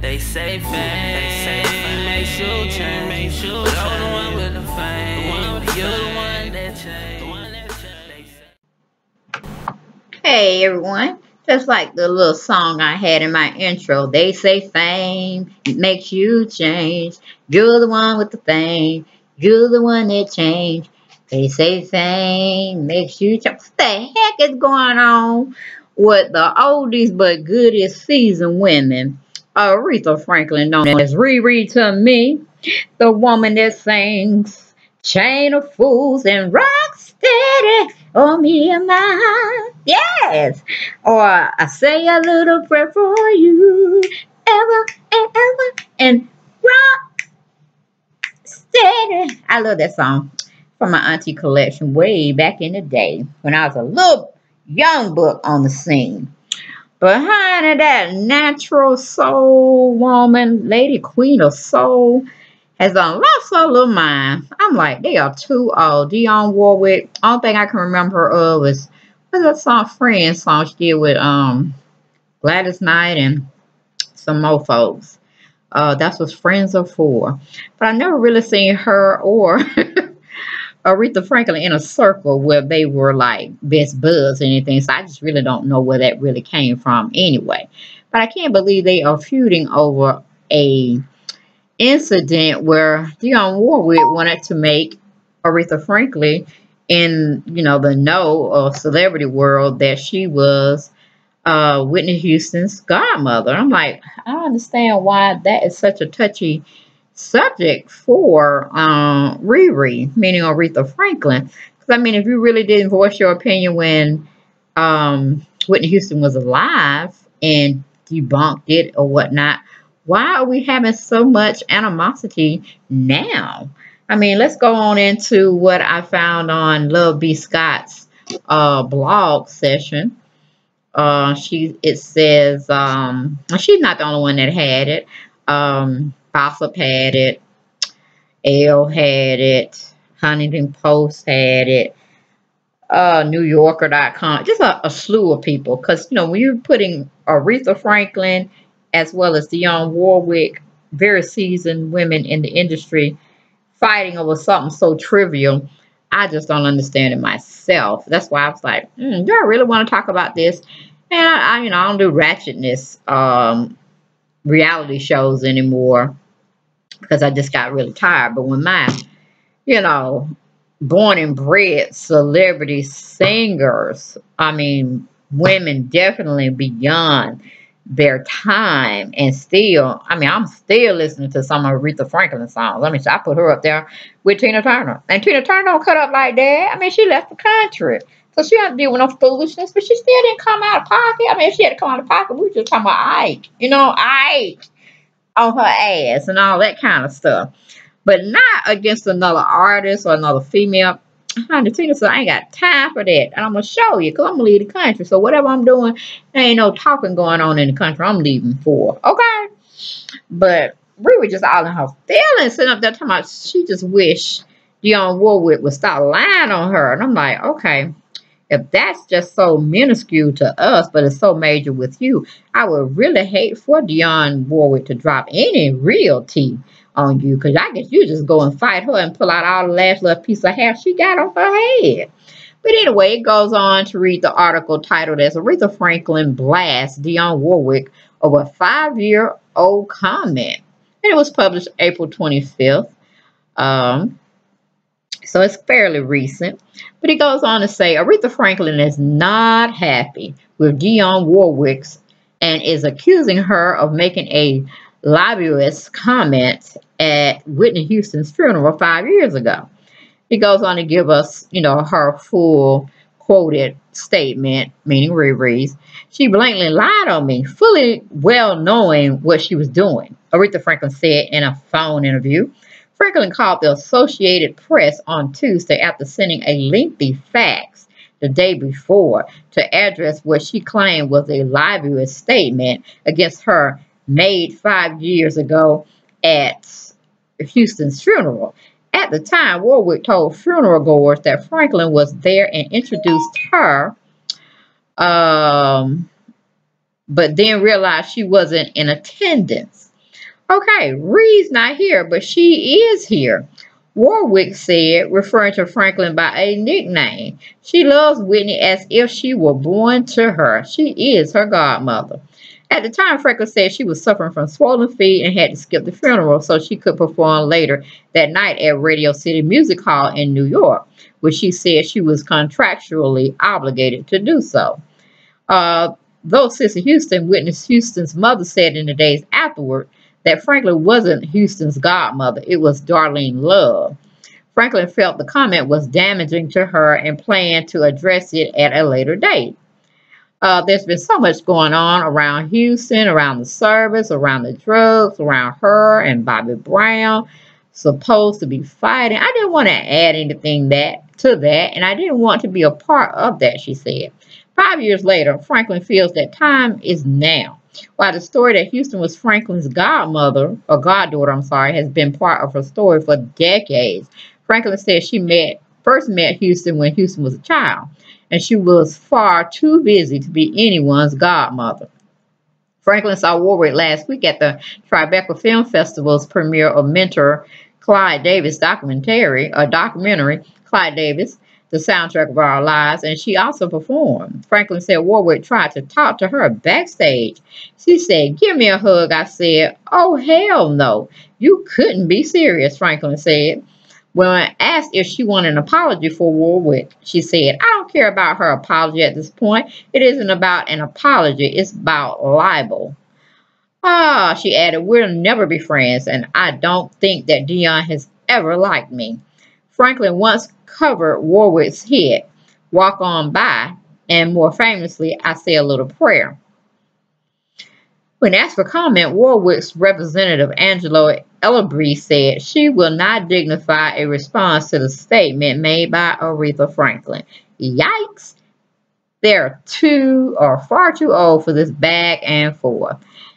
They say fame makes you change. You're the one with the fame. You're the one that changed. Hey everyone, just like the little song I had in my intro, they say fame makes you change. You're the one with the fame. You're the one that changed. They say fame makes you change. What the heck is going on with the oldies but goodies seasoned women? Aretha Franklin, known as Riri to me, the woman that sings Chain of Fools and Rock Steady. Oh, me and mine. Yes. Or I say a little prayer for you. Ever and ever and rock steady. I love that song from my auntie collection way back in the day when I was a little young book on the scene. Behind that natural soul woman, Lady Queen of Soul, has lost her little mind. I'm like, they are too old. Dionne Warwick. Only thing I can remember her of is what's that song, Friends song she did with Gladys Knight and some more folks. That's what Friends are for. But I never really seen her or Aretha Franklin in a circle where they were like best buds or anything. So I just really don't know where that really came from anyway. But I can't believe they are feuding over a incident where Dionne Warwick wanted to make Aretha Franklin in, the know of celebrity world that she was Whitney Houston's godmother. I'm like, I don't understand why that is such a touchy subject for Riri, meaning Aretha Franklin. Because I mean, if you really didn't voice your opinion when Whitney Houston was alive and debunked it or whatnot, why are we having so much animosity now? I mean, let's go on into what I found on Love B. Scott's blog session. It says she's not the only one that had it. Gossip had it, Elle had it, Huntington Post had it, NewYorker.com, just a slew of people. Because, when you're putting Aretha Franklin as well as Dionne Warwick, very seasoned women in the industry, fighting over something so trivial, I just don't understand it myself. That's why I was like, do I really want to talk about this? And I don't do ratchetness reality shows anymore because I just got really tired. But when my, born and bred celebrity singers, I mean, women definitely beyond their time and still, I'm still listening to some of Aretha Franklin songs. I put her up there with Tina Turner. And Tina Turner don't cut up like that. She left the country. So she had to deal with no foolishness, but she still didn't come out of pocket. If she had to come out of pocket, we were just talking about Ike. Ike on her ass and all that kind of stuff. But not against another artist or another female. Honey, Tina said, I ain't got time for that. And I'm going to show you because I'm going to leave the country. So whatever I'm doing, there ain't no talking going on in the country I'm leaving for. Okay? But we were just all in her feelings sitting up there talking about she just wished Dionne Warwick would stop lying on her. And I'm like, okay, if that's just so minuscule to us, but it's so major with you, I would really hate for Dionne Warwick to drop any real tea on you, because I guess you just go and fight her and pull out all the last little piece of hair she got on her head. But anyway, it goes on to read the article titled as Aretha Franklin blasts Dionne Warwick over a 5-year-old comment. And it was published April 25th. So it's fairly recent. But it goes on to say Aretha Franklin is not happy with Dionne Warwick and is accusing her of making a libelous comment at Whitney Houston's funeral 5 years ago. He goes on to give us, her full quoted statement, meaning Riri's. She blatantly lied on me, fully well knowing what she was doing, Aretha Franklin said in a phone interview. Franklin called the Associated Press on Tuesday after sending a lengthy fax the day before to address what she claimed was a libelous statement against her made 5 years ago at Houston's funeral. At the time, Warwick told funeral goers that Franklin was there and introduced her, but then realized she wasn't in attendance. Okay, Reed's not here, but she is here. Warwick said, referring to Franklin by a nickname. She loves Whitney as if she were born to her. She is her godmother. At the time, Franklin said she was suffering from swollen feet and had to skip the funeral so she could perform later that night at Radio City Music Hall in New York, which she said she was contractually obligated to do so. Uh, though Sister Houston, Whitney Houston's mother, said in the days afterward that Franklin wasn't Houston's godmother, it was Darlene Love. Franklin felt the comment was damaging to her and planned to address it at a later date. There's been so much going on around Houston, around the service, around the drugs, around her and Bobby Brown supposed to be fighting. I didn't want to add anything to that, and I didn't want to be a part of that, she said. 5 years later, Franklin feels that time is now. While the story that Houston was Franklin's godmother, or goddaughter, has been part of her story for decades. Franklin said she first met Houston when Houston was a child, and she was far too busy to be anyone's godmother. Franklin saw Warwick last week at the Tribeca Film Festival's premiere of mentor Clyde Davis' documentary, Clyde Davis, the soundtrack of our lives, and she also performed. Franklin said Warwick tried to talk to her backstage. She said, "Give me a hug." I said, "Oh, hell no. You couldn't be serious," Franklin said. When asked if she wanted an apology for Warwick, she said, "I don't care about her apology at this point. It isn't about an apology. It's about libel." She added, "We'll never be friends, and I don't think that Dionne has ever liked me." Franklin once covered Warwick's hit, "Walk On By," and more famously, "I Say a Little Prayer." When asked for comment, Warwick's representative, Angelo Ellerbee, said she will not dignify a response to the statement made by Aretha Franklin. Yikes! They're far too old for this back and forth.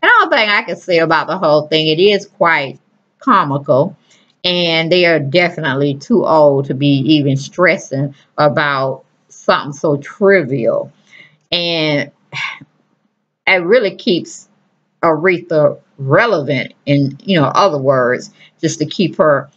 And all thing I can say about the whole thing, it is quite comical, and they are definitely too old to be even stressing about something so trivial. And it really keeps Aretha relevant, in other words, just to keep her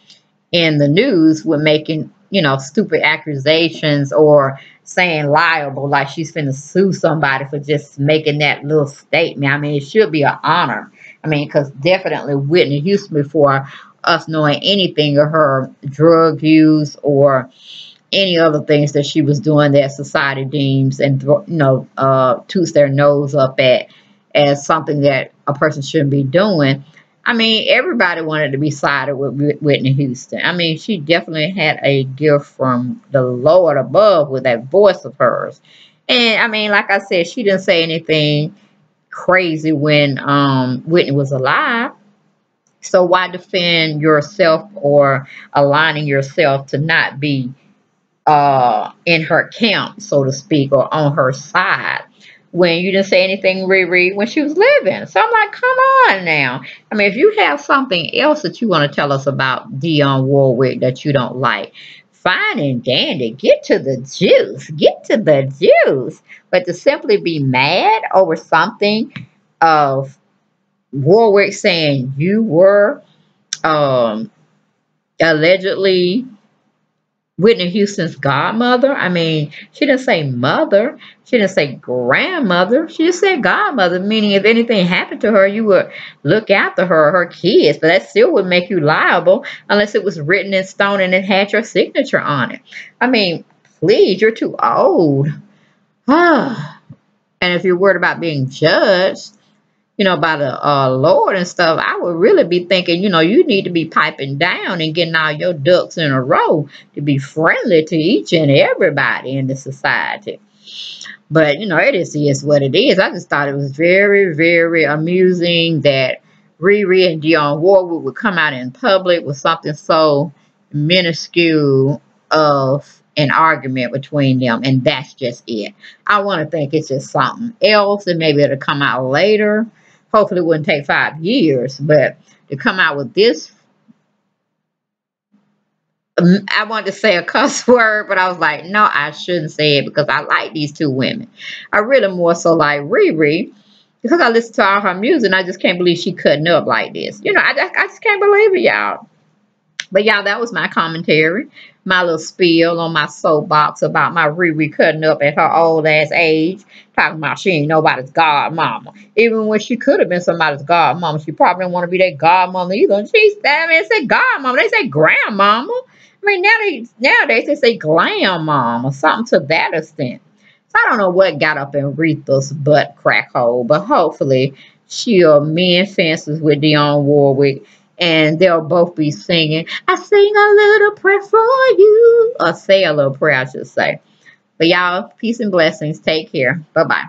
in the news with making stupid accusations or saying liable, like she's finna sue somebody for just making that little statement. I mean, it should be an honor. I mean, because definitely Whitney Houston, before us knowing anything of her drug use or any other things that she was doing that society deems and toots their nose up at as something that a person shouldn't be doing. I mean, everybody wanted to be sided with Whitney Houston. I mean, she definitely had a gift from the Lord above with that voice of hers. And I mean, like I said, she didn't say anything crazy when Whitney was alive. So why defend yourself or aligning yourself to not be in her camp, so to speak, or on her side, when you didn't say anything, Riri, when she was living? So I'm like, come on now. I mean, if you have something else that you want to tell us about Dionne Warwick that you don't like, fine and dandy. Get to the juice. Get to the juice. But to simply be mad over something of Warwick saying you were allegedly Whitney Houston's godmother. I mean, she didn't say mother. She didn't say grandmother. She just said godmother, meaning if anything happened to her, you would look after her or her kids. But that still would make you liable unless it was written in stone and it had your signature on it. I mean, please, you're too old. And if you're worried about being judged, by the Lord and stuff, I would really be thinking, you need to be piping down and getting all your ducks in a row to be friendly to each and everybody in the society. But, it is what it is. I just thought it was very, very amusing that Riri and Dionne Warwick would come out in public with something so minuscule of an argument between them, and that's just it. I want to think it's just something else, and maybe it'll come out later. Hopefully it wouldn't take 5 years, but to come out with this, I wanted to say a cuss word, but I was like, no, I shouldn't say it because I like these two women. I really more so like Riri. because I listen to all her music, and I just can't believe she cutting up like this. You know, I just can't believe it, y'all. But y'all, that was my commentary, my little spiel on my soapbox about my Riri cutting up at her old ass age, talking about she ain't nobody's godmama. Even when she could have been somebody's godmama, she probably didn't want to be their godmama either. And she, I mean, say godmama, they say grandmama. I mean, nowadays they say glam mom or something to that extent. So I don't know what got up in Aretha's butt crack hole, but hopefully she'll mend fences with Dionne Warwick, and they'll both be singing, I sing a little prayer for you, or say a little prayer, I should say. But y'all, peace and blessings. Take care. Bye-bye.